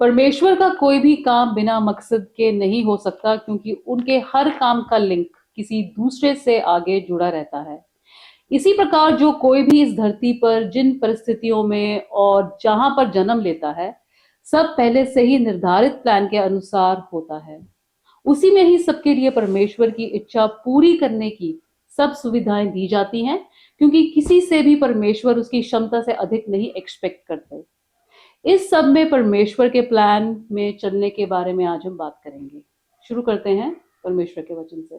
परमेश्वर का कोई भी काम बिना मकसद के नहीं हो सकता, क्योंकि उनके हर काम का लिंक किसी दूसरे से आगे जुड़ा रहता है। इसी प्रकार जो कोई भी इस धरती पर जिन परिस्थितियों में और जहां पर जन्म लेता है, सब पहले से ही निर्धारित प्लान के अनुसार होता है। उसी में ही सबके लिए परमेश्वर की इच्छा पूरी करने की सब सुविधाएं दी जाती हैं, क्योंकि किसी से भी परमेश्वर उसकी क्षमता से अधिक नहीं एक्सपेक्ट करते। इस सब में परमेश्वर के प्लान में चलने के बारे में आज हम बात करेंगे। शुरू करते हैं परमेश्वर के वचन से।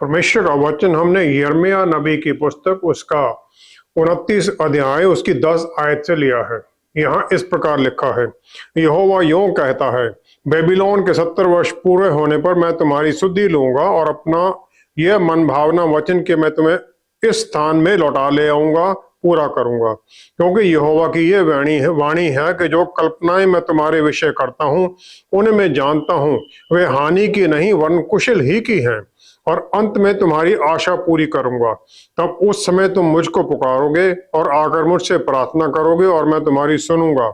परमेश्वर का वचन हमने यिर्मयाह नबी की पुस्तक उसका 29 अध्याय उसकी 10 आयत से लिया है। यहाँ इस प्रकार लिखा है, यहोवा यूं कहता है, बेबीलोन के 70 वर्ष पूरे होने पर मैं तुम्हारी सुधि लूंगा और अपना यह मन भावना वचन के मैं तुम्हें इस स्थान में लौटा ले आऊंगा पूरा करूंगा। क्योंकि यहोवा की यह वाणी है कि जो कल्पनाएं मैं तुम्हारे विषय करता हूं उन्हें मैं जानता हूं, वे हानि की नहीं वरन कुशल ही की हैं, और अंत में तुम्हारी आशा पूरी करूंगा। तब उस समय तुम मुझको पुकारोगे और आकर मुझसे प्रार्थना करोगे और मैं तुम्हारी सुनूंगा।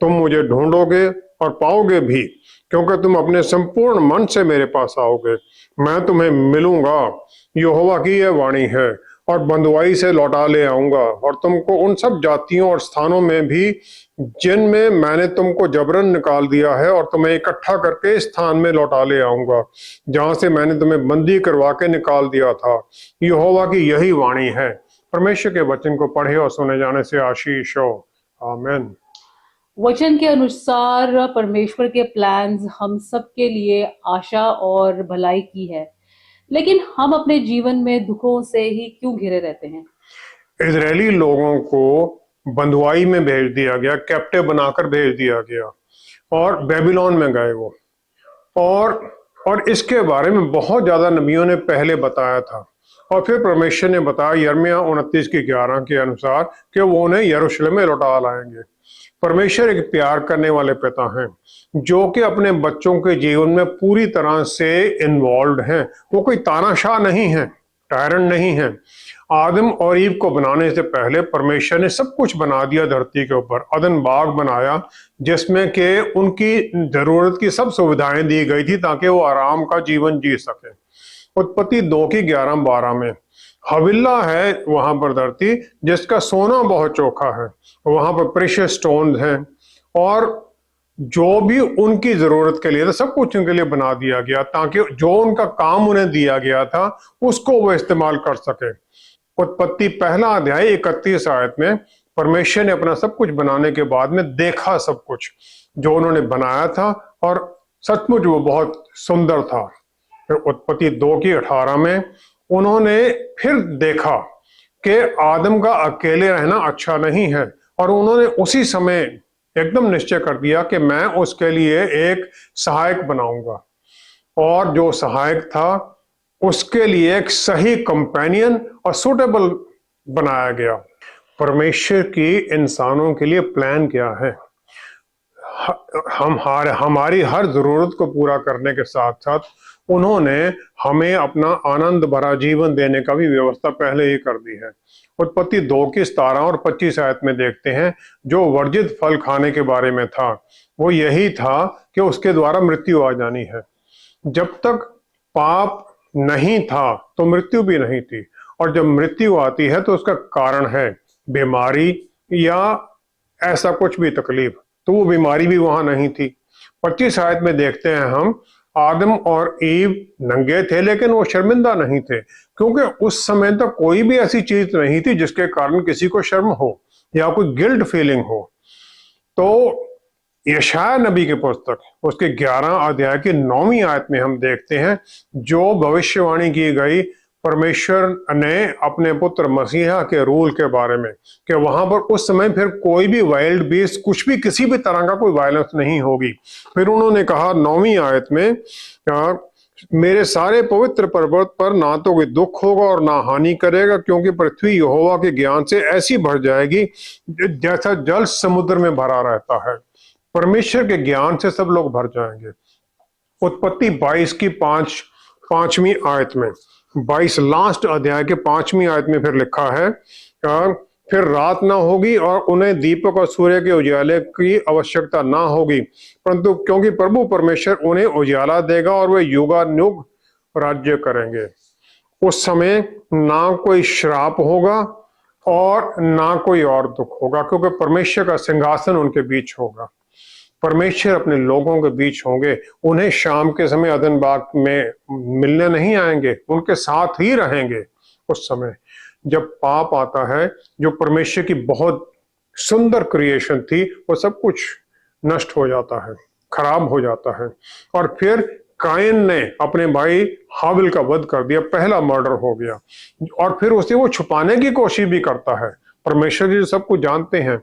तुम मुझे ढूंढोगे और पाओगे भी, क्योंकि तुम अपने संपूर्ण मन से मेरे पास आओगे। मैं तुम्हें मिलूंगा, यहोवा की यह वाणी है, और बंधुआई से लौटा ले आऊंगा, और तुमको उन सब जातियों और स्थानों में भी जिनमें मैंने तुमको जबरन निकाल दिया है, और तुम्हें इकट्ठा करके इस स्थान में लौटा ले आऊंगा जहां से मैंने तुम्हें बंदी करवा के निकाल दिया था। यहोवा की यही वाणी है। परमेश्वर के वचन को पढ़े और सुने जाने से आशीष हो। आमीन। वचन के अनुसार परमेश्वर के प्लान्स हम सबके लिए आशा और भलाई की है, लेकिन हम अपने जीवन में दुखों से ही क्यों घिरे रहते हैं? इजरायली लोगों को बंधुआई में भेज दिया गया, कैप्टिव बनाकर भेज दिया गया और बेबीलोन में गए वो। और इसके बारे में बहुत ज्यादा नबियों ने पहले बताया था, और फिर परमेश्वर ने बताया यिर्मयाह 29 की 11 के अनुसार कि वो उन्हें यरूशलेम में लौटा लाएंगे। परमेश्वर एक प्यार करने वाले पिता हैं जो कि अपने बच्चों के जीवन में पूरी तरह से इन्वॉल्व हैं। वो कोई तानाशाह नहीं है, टायरन नहीं है। आदम और ईव को बनाने से पहले परमेश्वर ने सब कुछ बना दिया धरती के ऊपर। अदन बाग बनाया जिसमें कि उनकी जरूरत की सब सुविधाएं दी गई थी ताकि वो आराम का जीवन जी सके। उत्पत्ति 2 की 11-12 में हविल्ला है वहां पर धरती जिसका सोना बहुत चोखा है, वहां पर प्रेशियस स्टोन हैं, और जो भी उनकी जरूरत के लिए था सब कुछ उनके लिए बना दिया गया ताकि जो उनका काम उन्हें दिया गया था उसको वो इस्तेमाल कर सके। उत्पत्ति 1 अध्याय 31 आयत में परमेश्वर ने अपना सब कुछ बनाने के बाद में देखा सब कुछ जो उन्होंने बनाया था, और सचमुच वो बहुत सुंदर था। फिर उत्पत्ति 2 की 18 में उन्होंने फिर देखा कि आदम का अकेले रहना अच्छा नहीं है, और उन्होंने उसी समय एकदम निश्चय कर दिया कि मैं उसके लिए एक सहायक बनाऊंगा, और जो सहायक था उसके लिए एक सही कंपेनियन और सूटेबल बनाया गया। परमेश्वर की इंसानों के लिए प्लान क्या है? हमारी हर जरूरत को पूरा करने के साथ साथ उन्होंने हमें अपना आनंद भरा जीवन देने का भी व्यवस्था पहले ही कर दी है। उत्पत्ति 2 की 17 और 25 आयत में देखते हैं जो वर्जित फल खाने के बारे में था, वो यही था कि उसके द्वारा मृत्यु आ जानी है। जब तक पाप नहीं था तो मृत्यु भी नहीं थी, और जब मृत्यु आती है तो उसका कारण है बीमारी या ऐसा कुछ भी तकलीफ, तो वो बीमारी भी वहां नहीं थी। 25 आयत में देखते हैं हम, आदम और ईव नंगे थे लेकिन वो शर्मिंदा नहीं थे, क्योंकि उस समय तक कोई भी ऐसी चीज नहीं थी जिसके कारण किसी को शर्म हो या कोई गिल्ट फीलिंग हो। तो यशायाह नबी की पुस्तक उसके 11 अध्याय की 9वीं आयत में हम देखते हैं जो भविष्यवाणी की गई परमेश्वर ने अपने पुत्र मसीहा के रूल के बारे में, कि वहां पर उस समय फिर कोई भी वाइल्ड बीस्ट कुछ भी किसी भी तरह का कोई वायलेंस नहीं होगी। फिर उन्होंने कहा 9वीं आयत में, मेरे सारे पवित्र पर्वत पर ना तो कोई दुख होगा और ना हानि करेगा, क्योंकि पृथ्वी यहोवा के ज्ञान से ऐसी भर जाएगी जैसा जल समुद्र में भरा रहता है। परमेश्वर के ज्ञान से सब लोग भर जाएंगे। उत्पत्ति 22 की 5वीं आयत में, 22 लास्ट अध्याय के 5वीं आयत में फिर लिखा है फिर रात ना होगी और उन्हें दीपक और सूर्य के उजाले की आवश्यकता ना होगी, परंतु क्योंकि प्रभु परमेश्वर उन्हें उजाला देगा और वे युगानुग राज्य करेंगे। उस समय ना कोई श्राप होगा और ना कोई और दुख होगा, क्योंकि परमेश्वर का सिंहासन उनके बीच होगा। परमेश्वर अपने लोगों के बीच होंगे, उन्हें शाम के समय अदन बाग में मिलने नहीं आएंगे, उनके साथ ही रहेंगे। उस समय जब पाप आता है, जो परमेश्वर की बहुत सुंदर क्रिएशन थी, वो सब कुछ नष्ट हो जाता है, खराब हो जाता है। और फिर कायन ने अपने भाई हाबिल का वध कर दिया, पहला मर्डर हो गया, और फिर उसे वो छुपाने की कोशिश भी करता है। परमेश्वर जी सब कुछ जानते हैं।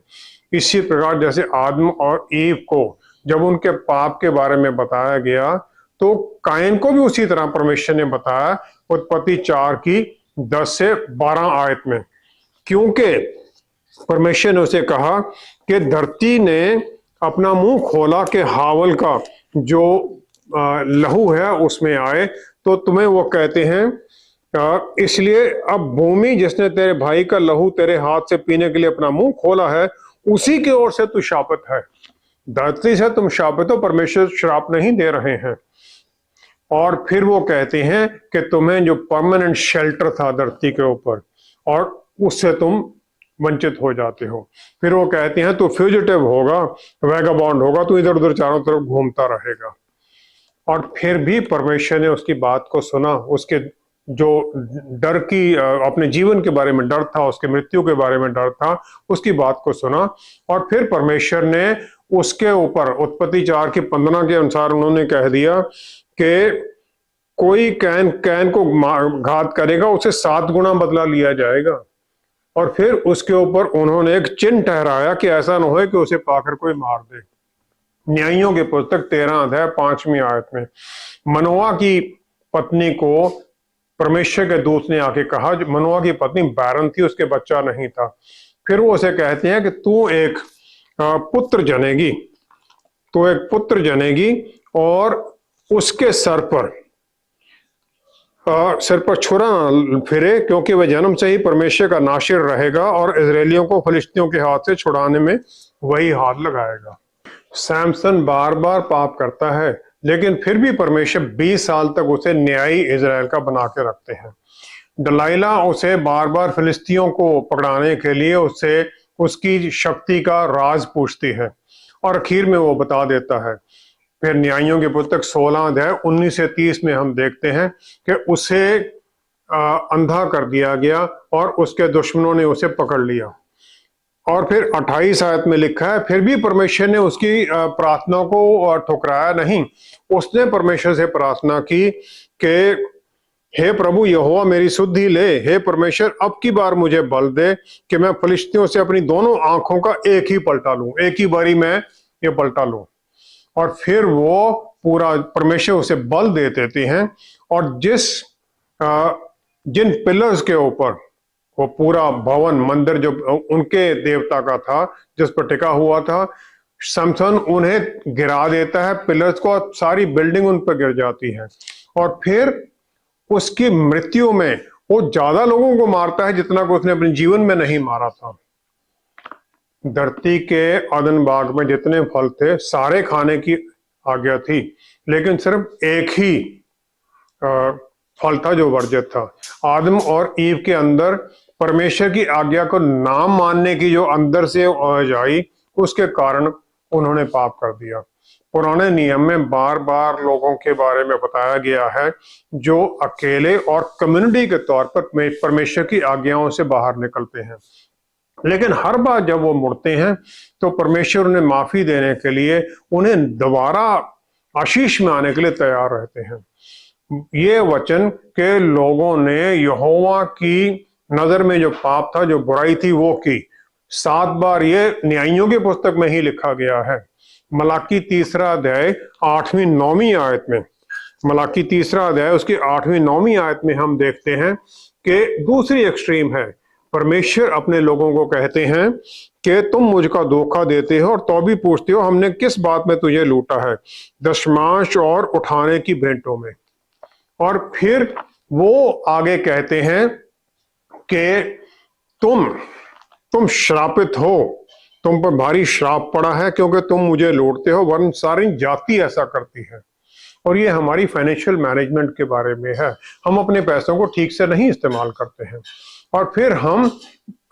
इसी प्रकार जैसे आदम और ईव को जब उनके पाप के बारे में बताया गया, तो कायन को भी उसी तरह परमेश्वर ने बताया उत्पत्ति 4 की 10 से 12 आयत में। क्योंकि परमेश्वर ने उसे कहा कि धरती ने अपना मुंह खोला कि हावल का जो लहू है उसमें आए, तो तुम्हें वो कहते हैं इसलिए अब भूमि जिसने तेरे भाई का लहू तेरे हाथ से पीने के लिए अपना मुंह खोला है, उसी की ओर से तू शापित है। धरती से तुम शापित हो, परमेश्वर श्राप नहीं दे रहे हैं। और फिर वो कहते हैं कि तुम्हें जो परमानेंट शेल्टर था धरती के ऊपर, और उससे तुम वंचित हो जाते हो। फिर वो कहते हैं तू फ्यूजिटिव होगा, वैगाबॉन्ड होगा, तू इधर उधर चारों तरफ घूमता रहेगा। और फिर भी परमेश्वर ने उसकी बात को सुना, उसके जो डर की अपने जीवन के बारे में डर था, उसके मृत्यु के बारे में डर था, उसकी बात को सुना। और फिर परमेश्वर ने उसके ऊपर उत्पत्ति 4 की 15 के अनुसार उन्होंने कह दिया कि कोई कैन को घात करेगा उसे 7 गुना बदला लिया जाएगा। और फिर उसके ऊपर उन्होंने एक चिन्ह ठहराया कि ऐसा न हो कि उसे पाकर कोई मार दे। न्यायियों की पुस्तक 13 अध्याय 5वीं आयत में मनोआ की पत्नी को परमेश्वर के दूत ने आके कहा, मनोआ की पत्नी बैरन थी, उसके बच्चा नहीं था। फिर वो उसे कहते हैं कि तू एक पुत्र जनेगी, तो एक पुत्र जनेगी और उसके सर पर छुरा फिरे, क्योंकि वह जन्म से ही परमेश्वर का नासिर रहेगा और इजरायलियों को फिलिस्तियों के हाथ से छुड़ाने में वही हाथ लगाएगा। सैमसन बार बार पाप करता है, लेकिन फिर भी परमेश्वर 20 साल तक उसे न्यायी इजराइल का बना के रखते हैं। दलाइला उसे बार बार फिलिस्तियों को पकड़ाने के लिए उससे उसकी शक्ति का राज पूछती है, और आखिर में वो बता देता है। फिर न्यायियों की पुस्तक 16 अध्याय 19 से 30 में हम देखते हैं कि उसे अंधा कर दिया गया और उसके दुश्मनों ने उसे पकड़ लिया। और फिर 28 आयत में लिखा है, फिर भी परमेश्वर ने उसकी प्रार्थना को ठुकराया नहीं। उसने परमेश्वर से प्रार्थना की कि हे प्रभु यहोवा मेरी सुधि ले, हे परमेश्वर अब की बार मुझे बल दे कि मैं फिलिस्तियों से अपनी दोनों आंखों का एक ही पलटा लूं, एक ही बारी में ये पलटा लूं। और फिर वो पूरा परमेश्वर उसे बल दे देते हैं, और जिन पिलर्स के ऊपर वो पूरा भवन मंदिर जो उनके देवता का था जिस पर टिका हुआ था, समसन उन्हें गिरा देता है पिलर्स को, सारी बिल्डिंग उन पर गिर जाती है। और फिर उसकी मृत्यु में वो ज्यादा लोगों को मारता है जितना कि उसने अपने जीवन में नहीं मारा था। धरती के अदन बाग में जितने फल थे सारे खाने की आज्ञा थी, लेकिन सिर्फ एक ही फल था जो वर्जित था। आदम और ईव के अंदर परमेश्वर की आज्ञा को ना मानने की जो अंदर से आई, उसके कारण उन्होंने पाप कर दिया। पुराने नियम में बार बार लोगों के बारे में बताया गया है जो अकेले और कम्युनिटी के तौर पर परमेश्वर की आज्ञाओं से बाहर निकलते हैं, लेकिन हर बार जब वो मुड़ते हैं तो परमेश्वर उन्हें माफी देने के लिए उन्हें दोबारा आशीष में आने के लिए तैयार रहते हैं। ये वचन के लोगों ने यहोवा की नजर में जो पाप था, जो बुराई थी, वो की 7 बार। ये न्यायियों की पुस्तक में ही लिखा गया है। मलाकी 3 अध्याय 8वीं 9वीं आयत में, मलाकी 3 अध्याय उसकी 8वीं 9वीं आयत में हम देखते हैं कि दूसरी एक्सट्रीम है। परमेश्वर अपने लोगों को कहते हैं कि तुम मुझको धोखा देते हो और तो भी पूछते हो हमने किस बात में तुझे लूटा है, दशमांश और उठाने की भेंटों में। और फिर वो आगे कहते हैं कि तुम तुम श्रापित हो, तुम पर भारी श्राप पड़ा है क्योंकि तुम मुझे लूटते हो, वरन सारी जाति ऐसा करती है। और ये हमारी फाइनेंशियल मैनेजमेंट के बारे में है। हम अपने पैसों को ठीक से नहीं इस्तेमाल करते हैं और फिर हम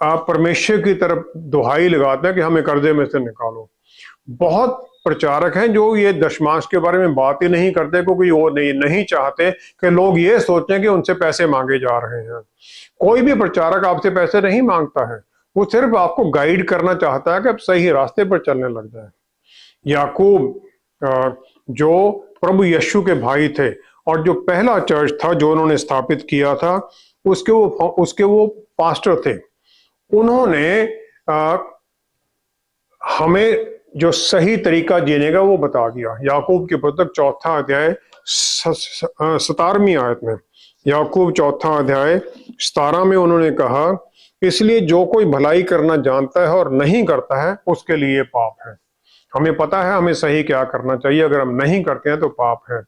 परमेश्वर की तरफ दुहाई लगाते हैं कि हमें कर्जे में से निकालो। बहुत प्रचारक हैं जो ये दशमांश के बारे में बात ही नहीं करते, क्योंकि वो नहीं चाहते कि लोग ये सोचें कि उनसे पैसे मांगे जा रहे हैं। कोई भी प्रचारक आपसे पैसे नहीं मांगता है, वो सिर्फ आपको गाइड करना चाहता है कि आप सही रास्ते पर चलने लग जाए। याकूब जो प्रभु यीशु के भाई थे और जो पहला चर्च था जो उन्होंने स्थापित किया था, उसके वो पास्टर थे। उन्होंने हमें जो सही तरीका जीने का वो बता दिया। याकूब की पुस्तक 4 अध्याय 17वीं आयत में, याकूब 4 अध्याय 17 में उन्होंने कहा, इसलिए जो कोई भलाई करना जानता है और नहीं करता है उसके लिए पाप है। हमें पता है हमें सही क्या करना चाहिए, अगर हम नहीं करते हैं तो पाप है।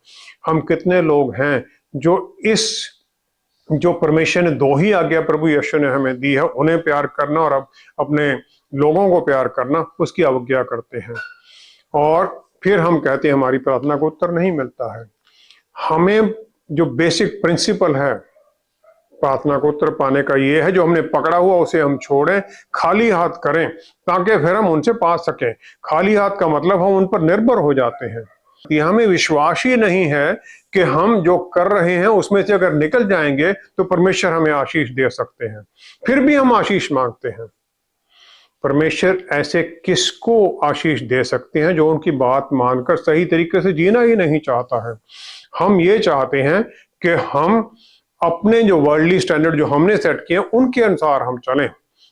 हम कितने लोग हैं जो परमेश्वर ने 2 ही आज्ञा प्रभु यीशु ने हमें दी है, उन्हें प्यार करना और अपने लोगों को प्यार करना, उसकी अवज्ञा करते हैं। और फिर हम कहते हैं हमारी प्रार्थना को उत्तर नहीं मिलता है। हमें जो बेसिक प्रिंसिपल है प्रार्थना को उत्तर पाने का ये है, जो हमने पकड़ा हुआ उसे हम छोड़ें, खाली हाथ करें ताकि फिर हम उनसे पा सकें। खाली हाथ का मतलब हम उन पर निर्भर हो जाते हैं। हमें विश्वास ही नहीं है कि हम जो कर रहे हैं उसमें से अगर निकल जाएंगे तो परमेश्वर हमें आशीष दे सकते हैं, फिर भी हम आशीष मांगते हैं। परमेश्वर ऐसे किसको आशीष दे सकते हैं जो उनकी बात मानकर सही तरीके से जीना ही नहीं चाहता है। हम ये चाहते हैं कि हम अपने जो वर्ल्डली स्टैंडर्ड जो हमने सेट किए उनके अनुसार हम चलें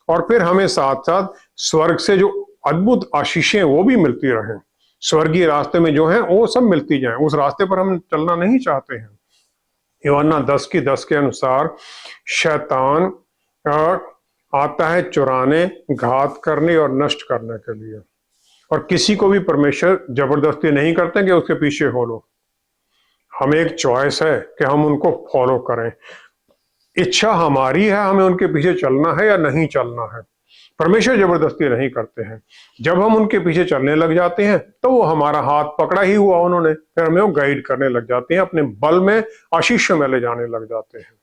और फिर हमें साथ साथ स्वर्ग से जो अद्भुत आशीषें वो भी मिलती रहें। स्वर्गीय रास्ते में जो है वो सब मिलती जाएं, उस रास्ते पर हम चलना नहीं चाहते हैं। यूहन्ना 10:10 के अनुसार शैतान आता है चुराने, घात करने और नष्ट करने के लिए, और किसी को भी परमेश्वर जबरदस्ती नहीं करते कि उसके पीछे हो लो। हमें एक चॉइस है कि हम उनको फॉलो करें। इच्छा हमारी है हमें उनके पीछे चलना है या नहीं चलना है। परमेश्वर जबरदस्ती नहीं करते हैं। जब हम उनके पीछे चलने लग जाते हैं तो वो हमारा हाथ पकड़ा ही हुआ उन्होंने, फिर हमें वो गाइड करने लग जाते हैं, अपने बल में आशीष में ले जाने लग जाते हैं।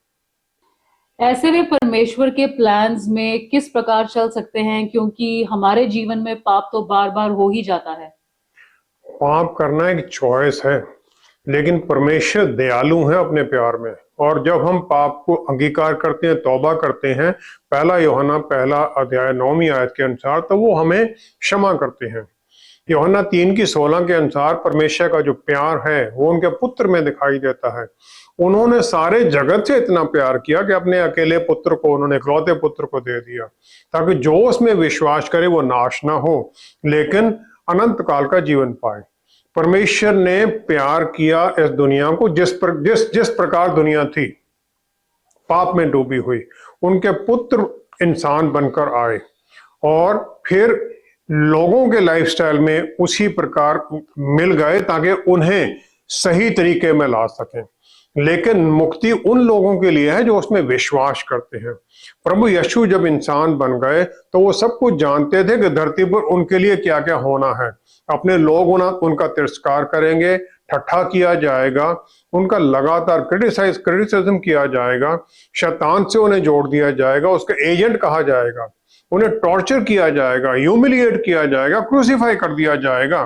ऐसे में परमेश्वर के प्लान्स में किस प्रकार चल सकते हैं, क्योंकि हमारे जीवन में पाप तो बार बार हो ही जाता है। पाप करना एक चॉइस है, लेकिन परमेश्वर दयालु है अपने प्यार में, और जब हम पाप को अंगीकार करते हैं, तौबा करते हैं, 1 यूहन्ना 1 अध्याय 9वीं आयत के अनुसार, तो वो हमें क्षमा करते हैं। यूहन्ना 3:16 के अनुसार परमेश्वर का जो प्यार है वो उनके पुत्र में दिखाई देता है। उन्होंने सारे जगत से इतना प्यार किया कि अपने अकेले पुत्र को, उन्होंने इकलौते पुत्र को दे दिया, ताकि जो उसमें विश्वास करे वो नाश ना हो लेकिन अनंत काल का जीवन पाए। परमेश्वर ने प्यार किया इस दुनिया को जिस प्रकार दुनिया थी पाप में डूबी हुई, उनके पुत्र इंसान बनकर आए और फिर लोगों के लाइफस्टाइल में उसी प्रकार मिल गए ताकि उन्हें सही तरीके में ला सकें। लेकिन मुक्ति उन लोगों के लिए है जो उसमें विश्वास करते हैं। प्रभु यीशु जब इंसान बन गए तो वो सब कुछ जानते थे कि धरती पर उनके लिए क्या क्या होना है। अपने लोग उनका तिरस्कार करेंगे, ठट्ठा किया जाएगा, उनका लगातार क्रिटिसिज्म किया जाएगा, शैतान से उन्हें जोड़ दिया जाएगा, उसका एजेंट कहा जाएगा, उन्हें टॉर्चर किया जाएगा, ह्यूमिलिएट किया जाएगा, क्रूसीफाई कर दिया जाएगा,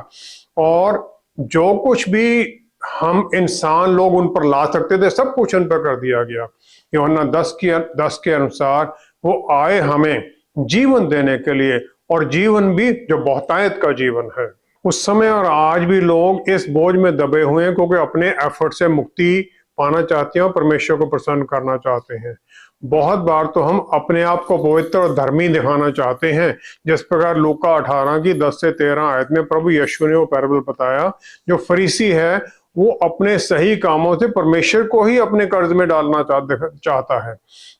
और जो कुछ भी हम इंसान लोग उन पर ला सकते थे सब कुछ उन पर कर दिया गया। यूहन्ना 10 के अनुसार वो आए हमें जीवन देने के लिए, और जीवन भी जो बहुतायत का जीवन है। उस समय और आज भी लोग इस बोझ में दबे हुए हैं क्योंकि अपने एफर्ट से मुक्ति पाना चाहते हैं और परमेश्वर को प्रसन्न करना चाहते हैं। बहुत बार तो हम अपने आप को पवित्र और धर्मी दिखाना चाहते हैं, जिस प्रकार लूका 18:10-13 आयत में प्रभु यीशु ने वो पैराबल बताया। जो फरीसी है वो अपने सही कामों से परमेश्वर को ही अपने कर्ज में डालना चाहता है।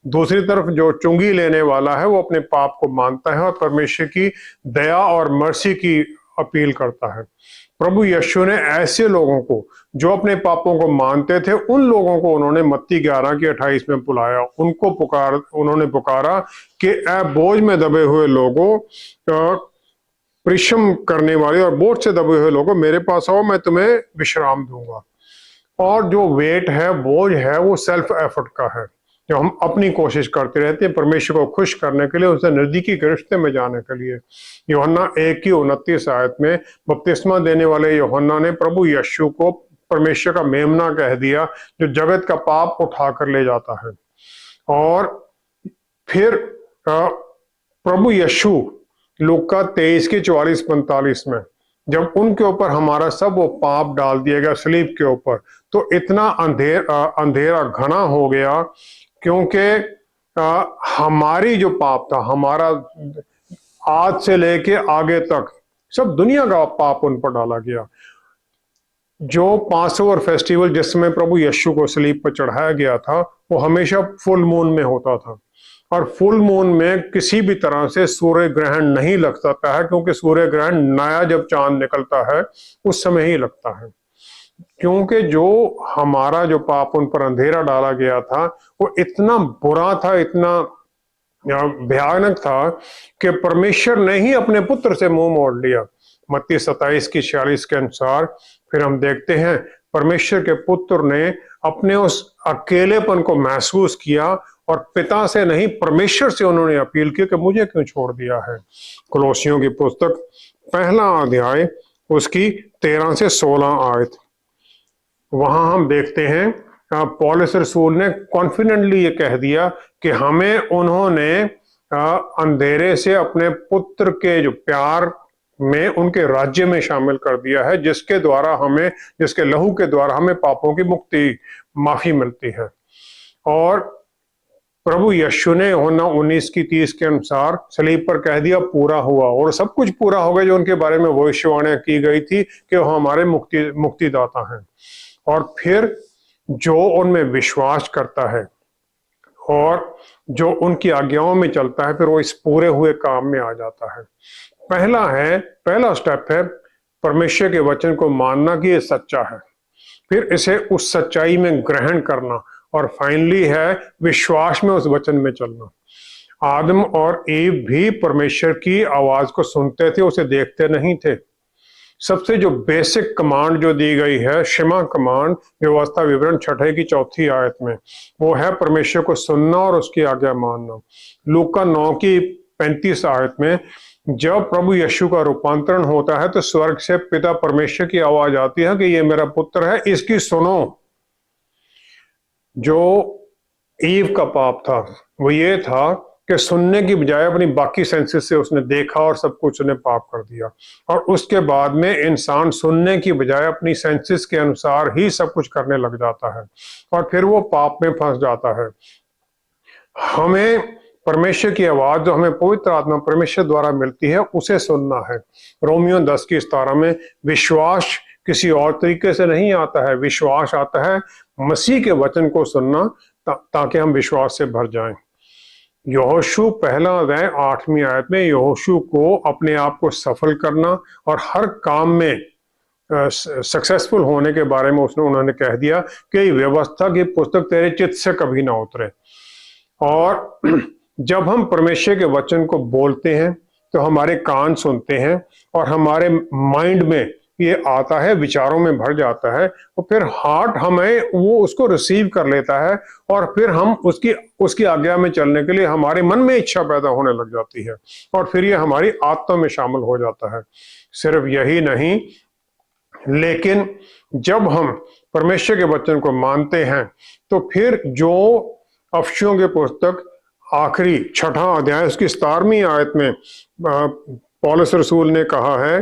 दूसरी तरफ जो चुंगी लेने वाला है वो अपने पाप को मानता है और परमेश्वर की दया और मर्सी की अपील करता है। प्रभु यीशु ने ऐसे लोगों को जो अपने पापों को मानते थे, उन लोगों को उन्होंने मत्ती 11:28 में बुलाया, उन्होंने पुकारा कि ऐ बोझ में दबे हुए लोगों, परिश्रम करने वाले और बोझ से दबे हुए लोगों, मेरे पास आओ, मैं तुम्हें विश्राम दूंगा। और जो वेट है, बोझ है, वो सेल्फ एफर्ट का है, जो हम अपनी कोशिश करते रहते हैं परमेश्वर को खुश करने के लिए, उससे नजदीकी के रिश्ते में जाने के लिए। यूहन्ना 1:29 में बपतिस्मा देने वाले यूहन्ना ने प्रभु यीशु को परमेश्वर का मेमना कह दिया, जो जगत का पाप उठा कर ले जाता है। और फिर प्रभु यीशु लूका 23:44-45 में जब उनके ऊपर हमारा सब वो पाप डाल दिया गया सलीब के ऊपर, तो इतना अंधेरा घना हो गया, क्योंकि हमारी जो पाप था, हमारा आज से लेके आगे तक सब दुनिया का पाप उन पर डाला गया। जो पासओवर फेस्टिवल जिस समय प्रभु यीशु को सलीब पर चढ़ाया गया था, वो हमेशा फुल मून में होता था, और फुल मून में किसी भी तरह से सूर्य ग्रहण नहीं लग सकता है, क्योंकि सूर्य ग्रहण नया जब चांद निकलता है उस समय ही लगता है। क्योंकि जो हमारा जो पाप उन पर अंधेरा डाला गया था, वो इतना बुरा था, इतना भयानक था कि परमेश्वर ने ही अपने पुत्र से मुंह मोड़ लिया। मत्ती 27:46 के अनुसार फिर हम देखते हैं परमेश्वर के पुत्र ने अपने उस अकेलेपन को महसूस किया, और पिता से नहीं, परमेश्वर से उन्होंने अपील की कि मुझे क्यों छोड़ दिया है। कुलोसियों की पुस्तक 1 उसकी 13 से 16 आयत, वहां हम देखते हैं पौलुस रसूल ने कॉन्फिडेंटली ये कह दिया कि हमें उन्होंने अंधेरे से अपने पुत्र के जो प्यार में उनके राज्य में शामिल कर दिया है, जिसके द्वारा हमें, जिसके लहू के द्वारा हमें पापों की मुक्ति, माफी मिलती है। और प्रभु यीशु ने यूहन्ना 19:30 के अनुसार सलीब पर कह दिया पूरा हुआ, और सब कुछ पूरा हो गया जो उनके बारे में भविष्यवाणी की गई थी कि वो हमारे मुक्तिदाता हैं। और फिर जो उनमें विश्वास करता है और जो उनकी आज्ञाओं में चलता है, फिर वो इस पूरे हुए काम में आ जाता है। पहला स्टेप है परमेश्वर के वचन को मानना कि ये सच्चा है, फिर इसे उस सच्चाई में ग्रहण करना, और फाइनली है विश्वास में उस वचन में चलना। आदम और ईव भी परमेश्वर की आवाज को सुनते थे, उसे देखते नहीं थे। सबसे जो बेसिक कमांड जो दी गई है, शिमा कमांड, व्यवस्था विवरण 6 आयत में, वो है परमेश्वर को सुनना और उसकी आज्ञा मानना। लूका 9:35 आयत में जब प्रभु यीशु का रूपांतरण होता है, तो स्वर्ग से पिता परमेश्वर की आवाज आती है कि ये मेरा पुत्र है, इसकी सुनो। जो ईव का पाप था वो ये था कि सुनने की बजाय अपनी बाकी सेंसेस से उसने देखा और सब कुछ उसने पाप कर दिया, और उसके बाद में इंसान सुनने की बजाय अपनी सेंसेस के अनुसार ही सब कुछ करने लग जाता है, और फिर वो पाप में फंस जाता है। हमें परमेश्वर की आवाज जो हमें पवित्र आत्मा परमेश्वर द्वारा मिलती है, उसे सुनना है। रोमियो 10:17 में विश्वास किसी और तरीके से नहीं आता है, विश्वास आता है मसीह के वचन को सुनना, ताकि हम विश्वास से भर जाएं। यहोशू 1 आयत में यहोशू को अपने आप को सफल करना और हर काम में सक्सेसफुल होने के बारे में उन्होंने कह दिया कि व्यवस्था की पुस्तक तेरे चित्त से कभी ना उतरे। और जब हम परमेश्वर के वचन को बोलते हैं तो हमारे कान सुनते हैं, और हमारे माइंड में ये आता है, विचारों में भर जाता है, और फिर हार्ट हमें वो उसको रिसीव कर लेता है, और फिर हम उसकी आज्ञा में चलने के लिए हमारे मन में इच्छा पैदा होने लग जाती है, और फिर ये हमारी आत्मा में शामिल हो जाता है। सिर्फ यही नहीं, लेकिन जब हम परमेश्वर के वचन को मानते हैं, तो फिर जो अफसियों की पुस्तक आखिरी 6 अध्याय उसकी 17वीं आयत में पौलुस रसूल ने कहा है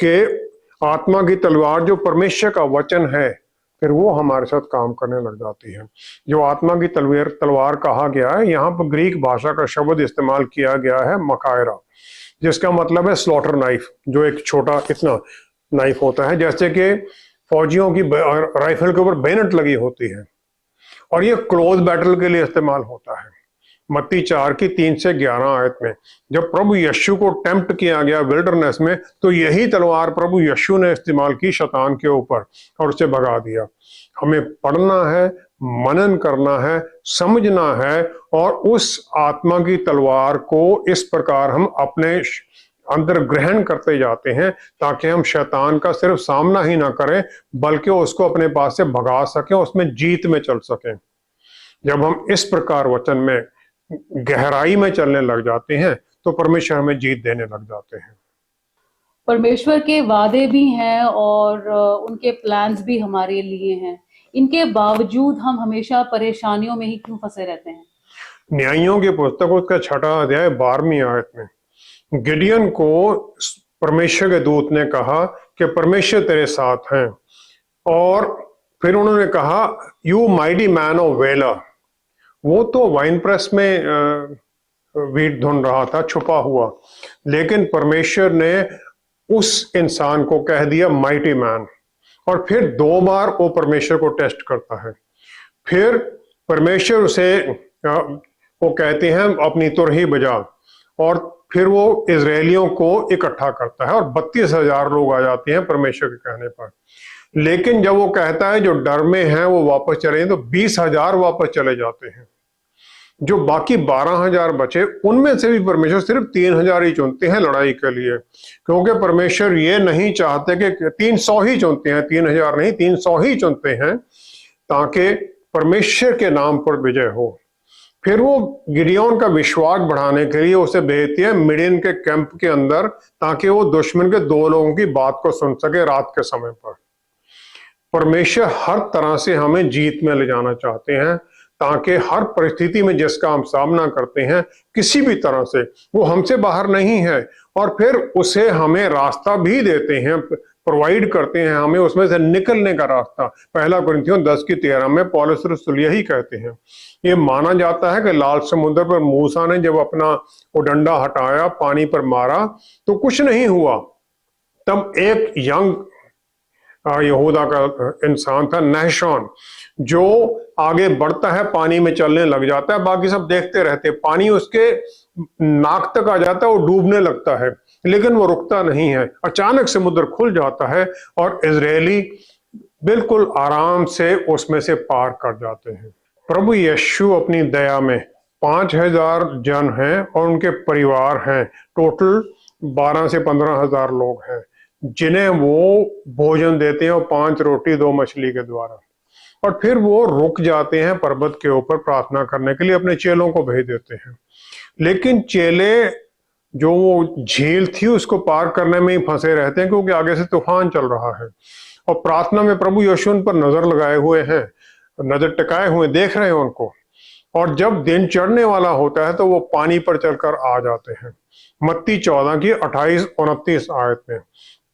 कि आत्मा की तलवार जो परमेश्वर का वचन है, फिर वो हमारे साथ काम करने लग जाती है। जो आत्मा की तलवार कहा गया है, यहाँ पर ग्रीक भाषा का शब्द इस्तेमाल किया गया है मकायरा, जिसका मतलब है स्लॉटर नाइफ, जो एक छोटा इतना नाइफ होता है, जैसे कि फौजियों की राइफल के ऊपर बेनेट लगी होती है, और ये क्लोज बैटल के लिए इस्तेमाल होता है। मत्ती 4 की 3 से 11 आयत में जब प्रभु यीशु को टेम्प्ट किया गया विल्डरनेस में, तो यही तलवार प्रभु यीशु ने इस्तेमाल की शैतान के ऊपर और उसे भगा दिया। हमें पढ़ना है, मनन करना है, समझना है और उस आत्मा की तलवार को इस प्रकार हम अपने अंदर ग्रहण करते जाते हैं ताकि हम शैतान का सिर्फ सामना ही ना करें बल्कि उसको अपने पास से भगा सकें, उसमें जीत में चल सकें। जब हम इस प्रकार वचन में गहराई में चलने लग जाते हैं तो परमेश्वर हमें जीत देने लग जाते हैं। परमेश्वर के वादे भी हैं और उनके प्लान्स भी हमारे लिए हैं। इनके बावजूद हम हमेशा परेशानियों में ही क्यों फंसे रहते हैं? न्यायियों की पुस्तक उसका 6वां अध्याय 12वीं आयत में गिडियन को परमेश्वर के दूत ने कहा कि परमेश्वर तेरे साथ हैं, और फिर उन्होंने कहा you mighty man of velar. वो तो वाइन प्रेस में वीट धुन रहा था छुपा हुआ, लेकिन परमेश्वर ने उस इंसान को कह दिया माइटी मैन। और फिर 2 बार वो परमेश्वर को टेस्ट करता है। फिर परमेश्वर उसे वो कहते हैं अपनी तुरही बजा, और फिर वो इजरायलियों को इकट्ठा करता है और 32,000 लोग आ जाते हैं परमेश्वर के कहने पर। लेकिन जब वो कहता है जो डर में हैं वो वापस चले तो 20,000 वापस चले जाते हैं। जो बाकी 12,000 बचे उनमें से भी परमेश्वर सिर्फ 3,000 ही चुनते हैं लड़ाई के लिए, क्योंकि परमेश्वर ये नहीं चाहते कि 300 ही चुनते हैं, 3,000 नहीं 300 ही चुनते हैं ताकि परमेश्वर के नाम पर विजय हो। फिर वो गिडियोन का विश्वास बढ़ाने के लिए उसे भेजती है मिडियन के कैंप के अंदर ताकि वो दुश्मन के 2 लोगों की बात को सुन सके रात के समय पर। परमेश्वर हर तरह से हमें जीत में ले जाना चाहते हैं ताकि हर परिस्थिति में जिसका हम सामना करते हैं किसी भी तरह से वो हमसे बाहर नहीं है, और फिर उसे हमें रास्ता भी देते हैं, प्रोवाइड करते हैं हमें उसमें से निकलने का रास्ता। 1 कुरिन्थियों 10 की 13 में पौलुस रसूल यही कहते हैं। ये माना जाता है कि लाल समुद्र पर मूसा ने जब अपना वो डंडा हटाया पानी पर मारा तो कुछ नहीं हुआ। तब एक यंग यहूदा का इंसान था नहशोन, जो आगे बढ़ता है पानी में चलने लग जाता है, बाकी सब देखते रहते, पानी उसके नाक तक आ जाता है, वो डूबने लगता है लेकिन वो रुकता नहीं है। अचानक समुद्र खुल जाता है और इजरायली बिल्कुल आराम से उसमें से पार कर जाते हैं। प्रभु यीशु अपनी दया में 5,000 जन हैं और उनके परिवार हैं, टोटल 12 से 15,000 लोग हैं जिन्हें वो भोजन देते हैं और 5 रोटी 2 मछली के द्वारा। और फिर वो रुक जाते हैं पर्वत के ऊपर प्रार्थना करने के लिए, अपने चेलों को भेज देते हैं। लेकिन चेले जो वो झील थी उसको पार करने में ही फंसे रहते हैं क्योंकि आगे से तूफान चल रहा है, और प्रार्थना में प्रभु यीशु उन पर नजर लगाए हुए हैं, नजर टिकाए हुए देख रहे हैं उनको। और जब दिन चढ़ने वाला होता है तो वो पानी पर चलकर आ जाते हैं। मत्ती 14 की 28-29 आयत में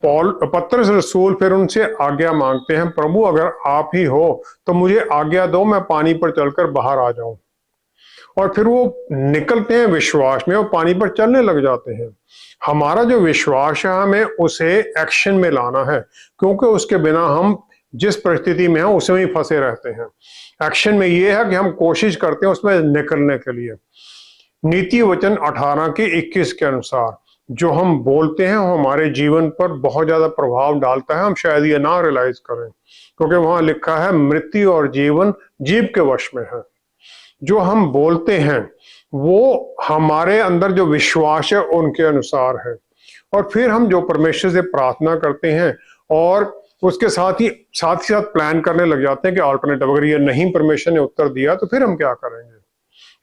पतरस रसूल फिर उनसे आज्ञा मांगते हैं, प्रभु अगर आप ही हो तो मुझे आज्ञा दो, मैं पानी पर चलकर बाहर आ जाऊं। और फिर वो निकलते हैं विश्वास में और पानी पर चलने लग जाते हैं। हमारा जो विश्वास है हमें उसे एक्शन में लाना है, क्योंकि उसके बिना हम जिस परिस्थिति में हैं उसमें ही फंसे रहते हैं। एक्शन में ये है कि हम कोशिश करते हैं उसमें निकलने के लिए। नीति वचन 18 के 21 के अनुसार जो हम बोलते हैं वो हमारे जीवन पर बहुत ज्यादा प्रभाव डालता है। हम शायद ये ना रियलाइज करें, क्योंकि वहां लिखा है मृत्यु और जीवन जीभ के वश में है। जो हम बोलते हैं वो हमारे अंदर जो विश्वास है उनके अनुसार है। और फिर हम जो परमेश्वर से प्रार्थना करते हैं और उसके साथ ही साथ प्लान करने लग जाते हैं कि अल्टरनेटिव, अगर ये नहीं परमेश्वर ने उत्तर दिया तो फिर हम क्या करेंगे।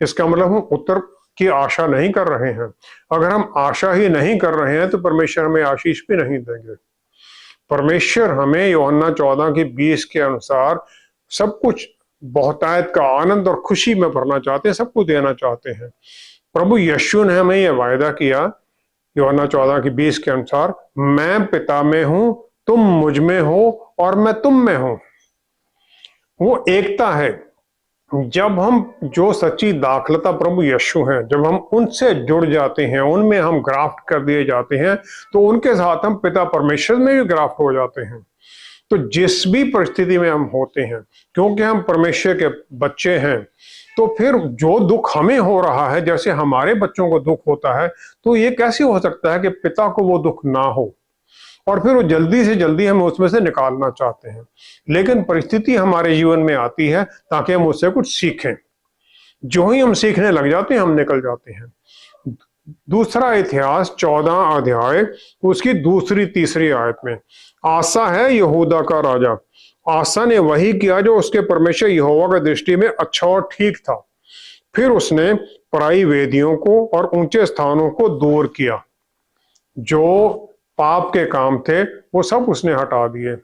इसका मतलब हम उत्तर की आशा नहीं कर रहे हैं। अगर हम आशा ही नहीं कर रहे हैं तो परमेश्वर हमें आशीष भी नहीं देंगे। परमेश्वर हमें यूहन्ना 14 की 20 के अनुसार सब कुछ बहुतायत का आनंद और खुशी में भरना चाहते हैं, सब कुछ देना चाहते हैं। प्रभु यीशु ने हमें यह वायदा किया यूहन्ना 14 की 20 के अनुसार, मैं पिता में हूं, तुम मुझ में हो और मैं तुम में हूं। वो एकता है। जब हम जो सच्ची दाखलता प्रभु यीशु हैं, जब हम उनसे जुड़ जाते हैं, उनमें हम ग्राफ्ट कर दिए जाते हैं, तो उनके साथ हम पिता परमेश्वर में भी ग्राफ्ट हो जाते हैं। तो जिस भी परिस्थिति में हम होते हैं, क्योंकि हम परमेश्वर के बच्चे हैं, तो फिर जो दुख हमें हो रहा है, जैसे हमारे बच्चों को दुख होता है, तो ये कैसे हो सकता है कि पिता को वो दुख ना हो, और फिर वो जल्दी से जल्दी हम उसमें से निकालना चाहते हैं। लेकिन परिस्थिति हमारे जीवन में आती है ताकि हम उससे कुछ सीखें। जो ही हम सीखने लग जाते हैं, हम निकल जाते हैं। दूसरा इतिहास 14 अध्याय उसकी दूसरी तीसरी आयत में, आसा है यहूदा का राजा। आसा ने वही किया जो उसके परमेश्वर यहोवा की दृष्टि में अच्छा और ठीक था। फिर उसने पराई वेदियों को और ऊंचे स्थानों को दूर किया। जो पाप के काम थे वो सब उसने हटा दिए।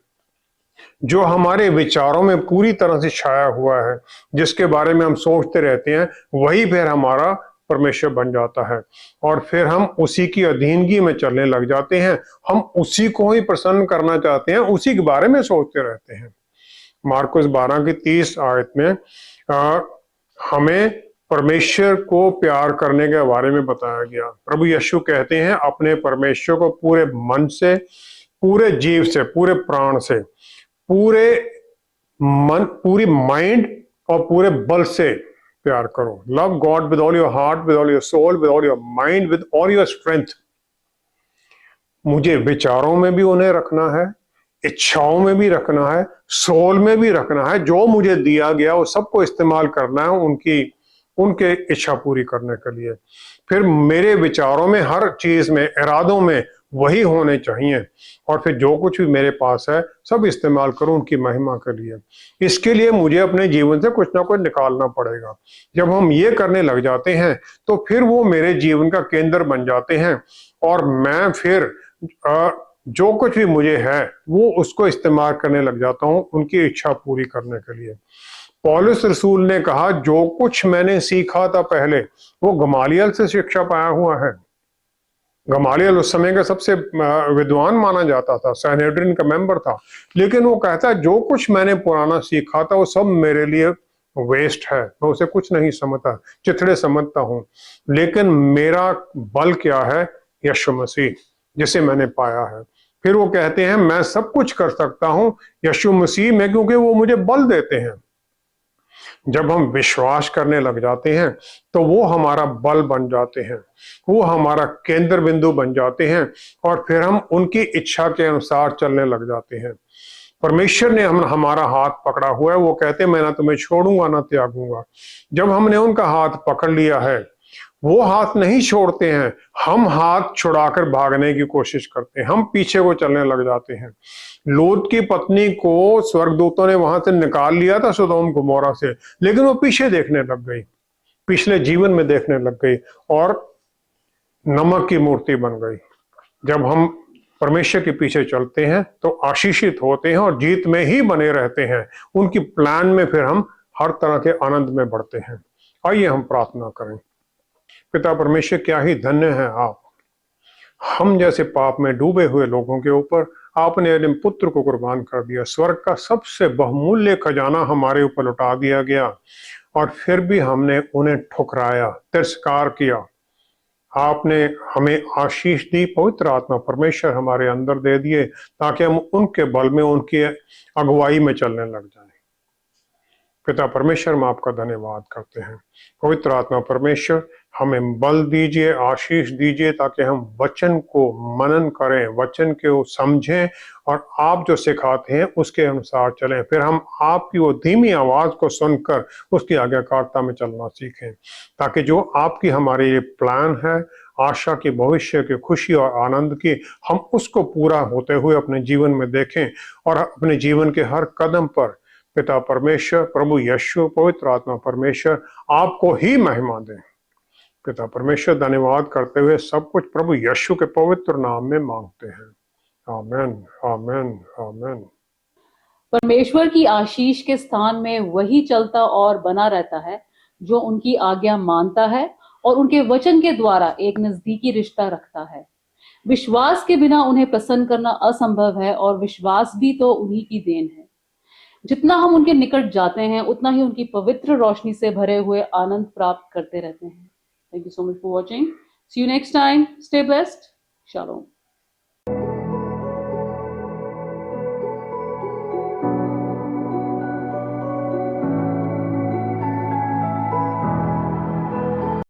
जो हमारे विचारों में पूरी तरह से छाया हुआ है, जिसके बारे में हम सोचते रहते हैं, वही फिर हमारा परमेश्वर बन जाता है, और फिर हम उसी की अधीनगी में चलने लग जाते हैं। हम उसी को ही प्रसन्न करना चाहते हैं, उसी के बारे में सोचते रहते हैं। मार्कुस 12 की 30 आयत में हमें परमेश्वर को प्यार करने के बारे में बताया गया। प्रभु यीशु कहते हैं, अपने परमेश्वर को पूरे मन से, पूरे जीव से, पूरे प्राण से, पूरे मन, पूरी माइंड और पूरे बल से प्यार करो। Love God with all your heart, with all your soul, with all your mind, with all your strength. मुझे विचारों में भी उन्हें रखना है, इच्छाओं में भी रखना है, सोल में भी रखना है। जो मुझे दिया गया वो सबको इस्तेमाल करना है उनके इच्छा पूरी करने के लिए। फिर मेरे विचारों में, हर चीज में, इरादों में वही होने चाहिए, और फिर जो कुछ भी मेरे पास है सब इस्तेमाल करूं उनकी महिमा के लिए। इसके लिए मुझे अपने जीवन से कुछ ना कुछ निकालना पड़ेगा। जब हम ये करने लग जाते हैं तो फिर वो मेरे जीवन का केंद्र बन जाते हैं, और मैं फिर जो कुछ भी मुझे है वो उसको इस्तेमाल करने लग जाता हूं उनकी इच्छा पूरी करने के लिए। पौलुस रसूल ने कहा, जो कुछ मैंने सीखा था पहले, वो गमालियल से शिक्षा पाया हुआ है। गमालियल उस समय का सबसे विद्वान माना जाता था, सैनेड्रिन का मेंबर था। लेकिन वो कहता है, जो कुछ मैंने पुराना सीखा था वो सब मेरे लिए वेस्ट है, मैं उसे कुछ नहीं समझता, चिथड़े समझता हूँ। लेकिन मेरा बल क्या है? यीशु मसीह, जिसे मैंने पाया है। फिर वो कहते हैं, मैं सब कुछ कर सकता हूँ यीशु मसीह में, क्योंकि वो मुझे बल देते हैं। जब हम विश्वास करने लग जाते हैं तो वो हमारा बल बन जाते हैं, वो हमारा केंद्र बिंदु बन जाते हैं, और फिर हम उनकी इच्छा के अनुसार चलने लग जाते हैं। परमेश्वर ने हमारा हाथ पकड़ा हुआ है। वो कहते हैं, मैं ना तुम्हें छोड़ूंगा ना त्यागूंगा। जब हमने उनका हाथ पकड़ लिया है, वो हाथ नहीं छोड़ते हैं, हम हाथ छुड़ाकर भागने की कोशिश करते हैं, हम पीछे को चलने लग जाते हैं। लूत की पत्नी को स्वर्गदूतों ने वहां से निकाल लिया था, सदोम गोमोरा से, लेकिन वो पीछे देखने लग गई, पिछले जीवन में देखने लग गई, और नमक की मूर्ति बन गई। जब हम परमेश्वर के पीछे चलते हैं तो आशीषित होते हैं और जीत में ही बने रहते हैं। उनकी प्लान में फिर हम हर तरह के आनंद में बढ़ते हैं। आइए हम प्रार्थना करें। पिता परमेश्वर, क्या ही धन्य है आप, हम जैसे पाप में डूबे हुए लोगों के ऊपर आपने अपने पुत्र को कुर्बान कर दिया। स्वर्ग का सबसे बहुमूल्य खजाना हमारे ऊपर लौटा दिया गया, और फिर भी हमने उन्हें ठुकराया, तिरस्कार किया। आपने हमें आशीष दी, पवित्र आत्मा परमेश्वर हमारे अंदर दे दिए, ताकि हम उनके बल में, उनकी अगुवाई में चलने लग जाएं। पिता परमेश्वर, हम आपका धन्यवाद करते हैं। पवित्र आत्मा परमेश्वर, हमें बल दीजिए, आशीष दीजिए, ताकि हम वचन को मनन करें, वचन को समझें, और आप जो सिखाते हैं उसके अनुसार चलें। फिर हम आपकी वो धीमी आवाज को सुनकर उसकी आज्ञाकारिता में चलना सीखें, ताकि जो आपकी हमारे ये प्लान है, आशा की, भविष्य की, खुशी और आनंद की, हम उसको पूरा होते हुए अपने जीवन में देखें, और अपने जीवन के हर कदम पर पिता परमेश्वर, प्रभु यीशु, पवित्र आत्मा परमेश्वर आपको ही महिमा दें। पिता परमेश्वर, धन्यवाद करते हुए सब कुछ प्रभु यीशु के पवित्र नाम में मांगते हैं। आमेन, आमेन, आमेन। परमेश्वर की आशीष के स्थान में वही चलता और बना रहता है जो उनकी आज्ञा मानता है और उनके वचन के द्वारा एक नजदीकी रिश्ता रखता है। विश्वास के बिना उन्हें प्रसन्न करना असंभव है, और विश्वास भी तो उन्हीं की देन है। जितना हम उनके निकट जाते हैं, उतना ही उनकी पवित्र रोशनी से भरे हुए आनंद प्राप्त करते रहते हैं। Thank you so much for watching. See you next time. Stay blessed. Shalom.